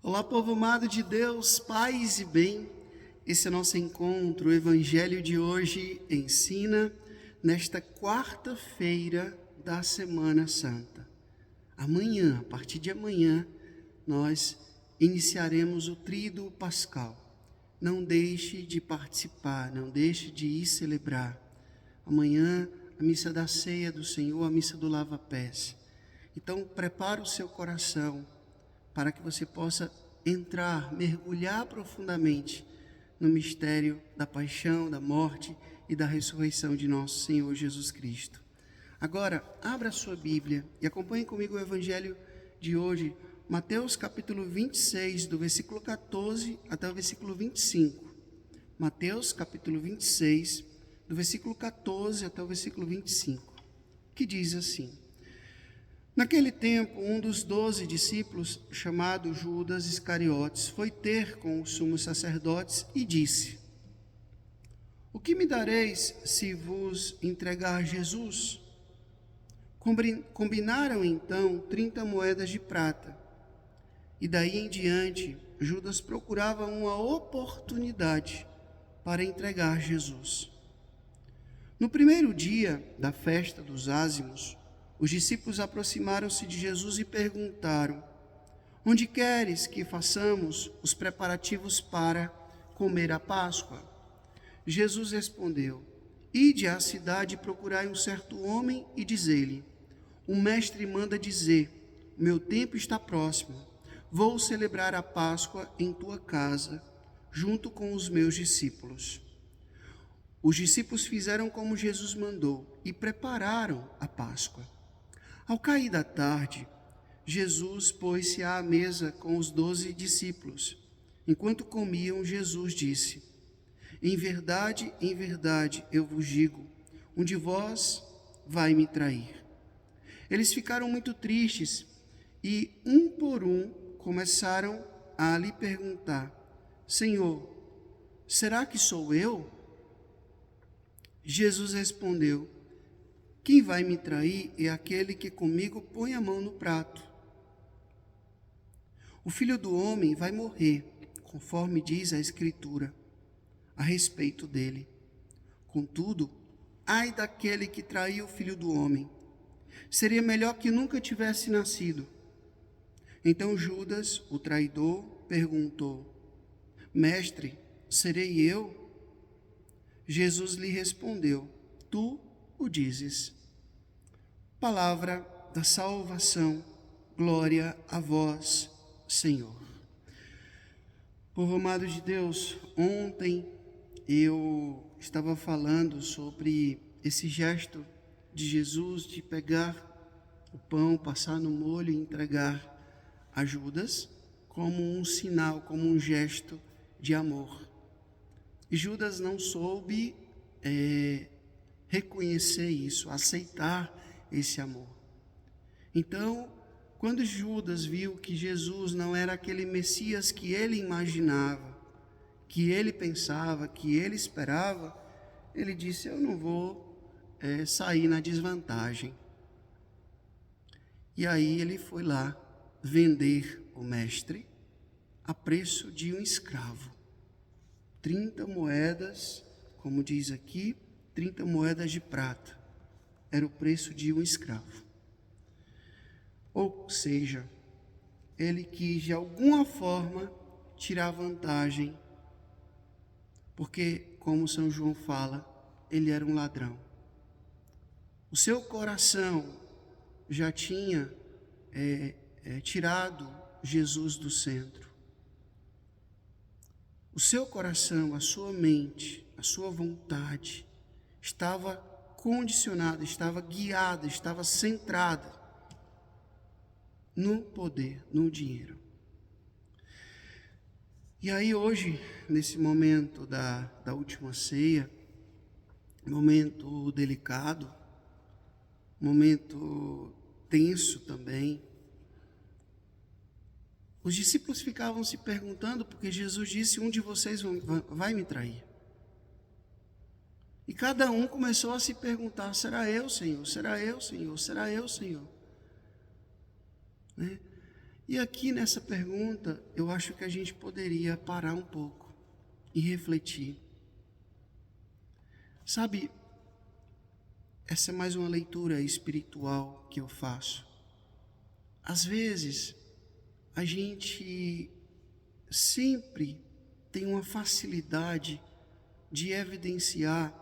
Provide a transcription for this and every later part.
Olá, povo amado de Deus, paz e bem. Esse é o nosso encontro. O Evangelho de hoje ensina nesta quarta-feira da Semana Santa. Amanhã, a partir de amanhã, nós iniciaremos o Tríduo Pascal. Não deixe de participar, não deixe de ir celebrar. Amanhã, a missa da ceia do Senhor, a missa do lava-pés. Então, prepare o seu coração para que você possa entrar, mergulhar profundamente no mistério da paixão, da morte e da ressurreição de nosso Senhor Jesus Cristo. Agora, abra a sua Bíblia e acompanhe comigo o Evangelho de hoje, Mateus capítulo 26, do versículo 14 até o versículo 25. Mateus capítulo 26, do versículo 14 até o versículo 25, que diz assim: Naquele tempo, um dos 12 discípulos, chamado Judas Iscariotes, foi ter com os sumos sacerdotes e disse: O que me dareis se vos entregar Jesus? Combinaram então 30 moedas de prata. E daí em diante, Judas procurava uma oportunidade para entregar Jesus. No primeiro dia da festa dos ázimos, os discípulos aproximaram-se de Jesus e perguntaram: Onde queres que façamos os preparativos para comer a Páscoa? Jesus respondeu: Ide à cidade e procurai um certo homem e dizei-lhe: O mestre manda dizer: Meu tempo está próximo. Vou celebrar a Páscoa em tua casa, junto com os meus discípulos. Os discípulos fizeram como Jesus mandou e prepararam a Páscoa. Ao cair da tarde, Jesus pôs-se à mesa com os 12 discípulos. Enquanto comiam, Jesus disse: em verdade, eu vos digo, um de vós vai me trair. Eles ficaram muito tristes e, um por um, começaram a lhe perguntar: Senhor, será que sou eu? Jesus respondeu: Quem vai me trair é aquele que comigo põe a mão no prato. O Filho do Homem vai morrer, conforme diz a Escritura, a respeito dele. Contudo, ai daquele que traiu o Filho do Homem. Seria melhor que nunca tivesse nascido. Então Judas, o traidor, perguntou: Mestre, serei eu? Jesus lhe respondeu: Tu o dizes. Palavra da salvação, glória a vós, Senhor. Povo amado de Deus, ontem eu estava falando sobre esse gesto de Jesus de pegar o pão, passar no molho e entregar a Judas como um sinal, como um gesto de amor. E Judas não soube reconhecer isso, aceitar esse amor. Então, quando Judas viu que Jesus não era aquele Messias que ele imaginava, que ele pensava, que ele esperava, ele disse: eu não vou sair na desvantagem. E aí ele foi lá vender o mestre a preço de um escravo. 30 moedas, como diz aqui, 30 moedas de prata. Era o preço de um escravo. Ou seja, ele quis de alguma forma tirar vantagem, porque, como São João fala, ele era um ladrão. O seu coração já tinha tirado Jesus do centro. O seu coração, a sua mente, a sua vontade estava condicionada, estava guiada, estava centrada no poder, no dinheiro. E aí hoje, nesse momento da última ceia, momento delicado, momento tenso também, os discípulos ficavam se perguntando, porque Jesus disse: um de vocês vai me trair. E cada um começou a se perguntar: será eu, Senhor? Será eu, Senhor? Será eu, Senhor? Né? E aqui nessa pergunta, eu acho que a gente poderia parar um pouco e refletir. Sabe, essa é mais uma leitura espiritual que eu faço. Às vezes, a gente sempre tem uma facilidade de evidenciar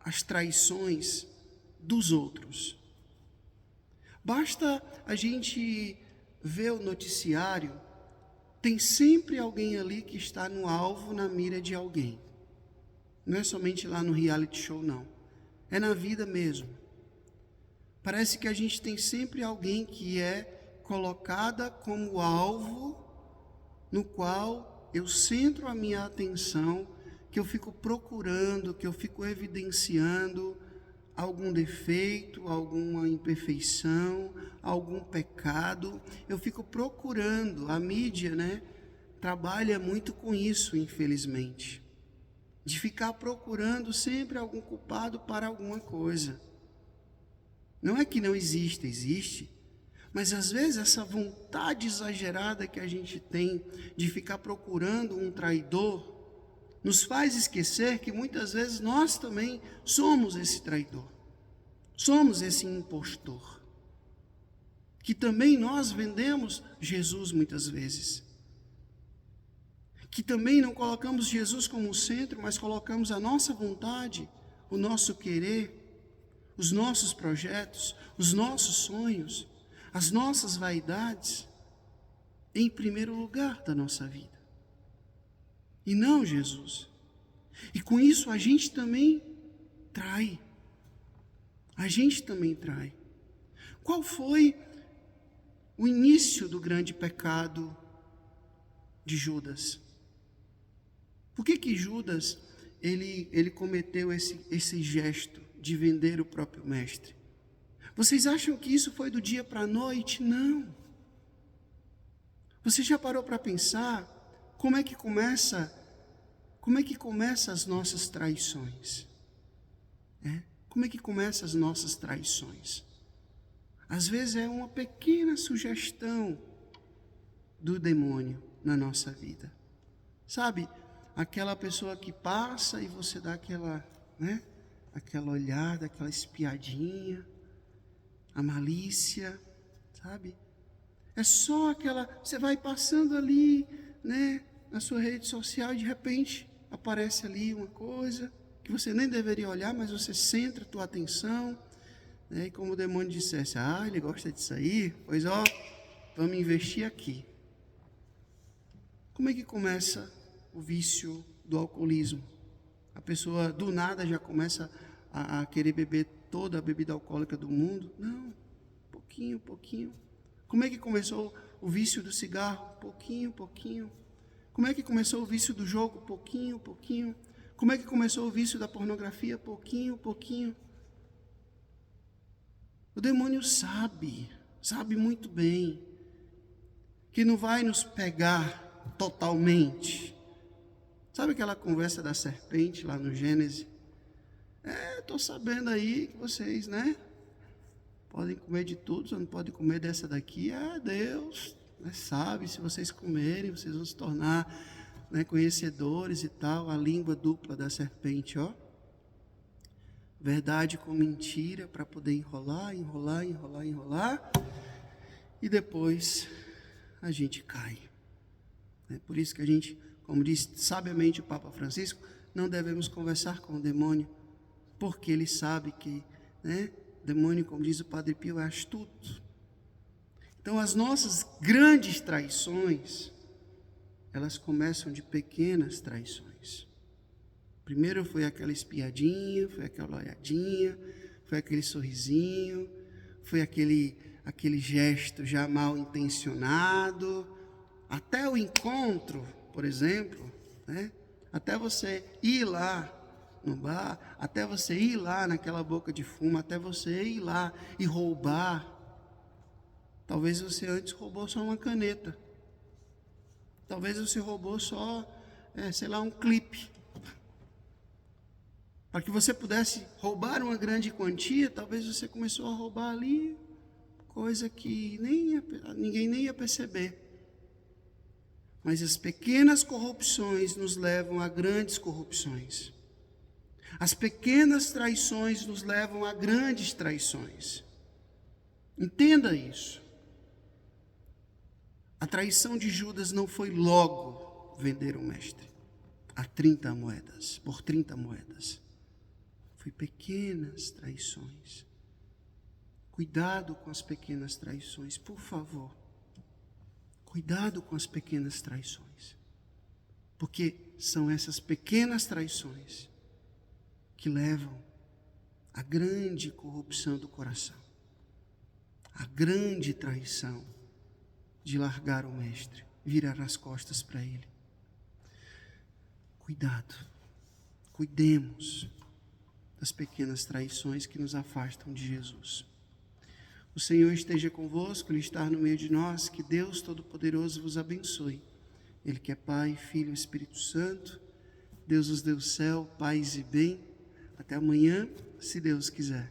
as traições dos outros. Basta a gente ver o noticiário, tem sempre alguém ali que está no alvo, na mira de alguém. Não é somente lá no reality show, não. É na vida mesmo. Parece que a gente tem sempre alguém que é colocada como alvo, no qual eu centro a minha atenção, que eu fico procurando, que eu fico evidenciando algum defeito, alguma imperfeição, algum pecado. Eu fico procurando. A mídia, trabalha muito com isso, infelizmente. De ficar procurando sempre algum culpado para alguma coisa. Não é que não existe, existe. Mas às vezes essa vontade exagerada que a gente tem de ficar procurando um traidor, nos faz esquecer que muitas vezes nós também somos esse traidor. Somos esse impostor. Que também nós vendemos Jesus muitas vezes. Que também não colocamos Jesus como o centro, mas colocamos a nossa vontade, o nosso querer, os nossos projetos, os nossos sonhos, as nossas vaidades em primeiro lugar da nossa vida. E não Jesus. E com isso a gente também trai. A gente também trai. Qual foi o início do grande pecado de Judas? Por que Judas ele cometeu esse gesto de vender o próprio mestre? Vocês acham que isso foi do dia para a noite? Não. Você já parou para pensar como é que começa as nossas traições? Como é que começam as nossas traições? Às vezes é uma pequena sugestão do demônio na nossa vida. Sabe, aquela pessoa que passa e você dá aquela olhada, aquela espiadinha, a malícia, sabe? É só aquela, você vai passando ali, na sua rede social e de repente aparece ali uma coisa que você nem deveria olhar, mas você centra a tua atenção, e como o demônio dissesse, ele gosta disso aí, pois vamos investir aqui. Como é que começa o vício do alcoolismo? A pessoa do nada já começa a querer beber toda a bebida alcoólica do mundo? Não, pouquinho. Como é que começou o vício do cigarro? Pouquinho. Como é que começou o vício do jogo? Pouquinho. Como é que começou o vício da pornografia? Pouquinho. O demônio sabe muito bem que não vai nos pegar totalmente. Sabe aquela conversa da serpente lá no Gênesis? Estou sabendo aí que vocês, podem comer de tudo, só não podem comer dessa daqui. Deus sabe, se vocês comerem, vocês vão se tornar conhecedores e tal. A língua dupla da serpente, verdade com mentira, para poder enrolar. E depois a gente cai. É por isso que a gente, como diz sabiamente o Papa Francisco, não devemos conversar com o demônio, porque ele sabe que, o demônio, como diz o Padre Pio, é astuto. Então as nossas grandes traições, elas começam de pequenas traições. Primeiro foi aquela espiadinha, foi aquela olhadinha, foi aquele sorrisinho, foi aquele gesto já mal intencionado, até o encontro, por exemplo, até você ir lá no bar, até você ir lá naquela boca de fumo, até você ir lá e roubar. Talvez você antes roubou só uma caneta, talvez você roubou só, um clipe. Para que você pudesse roubar uma grande quantia, talvez você começou a roubar ali coisa que ninguém nem ia perceber. Mas as pequenas corrupções nos levam a grandes corrupções. As pequenas traições nos levam a grandes traições. Entenda isso. A traição de Judas não foi logo vender o mestre a 30 moedas, por 30 moedas. Foi pequenas traições. Cuidado com as pequenas traições, por favor. Cuidado com as pequenas traições. Porque são essas pequenas traições que levam à grande corrupção do coração. A grande traição de largar o mestre, virar as costas para ele. Cuidado. Cuidemos das pequenas traições que nos afastam de Jesus. O Senhor esteja convosco, Ele está no meio de nós, que Deus Todo-Poderoso vos abençoe. Ele que é Pai, Filho e Espírito Santo, Deus os deu céu, paz e bem. Até amanhã, se Deus quiser.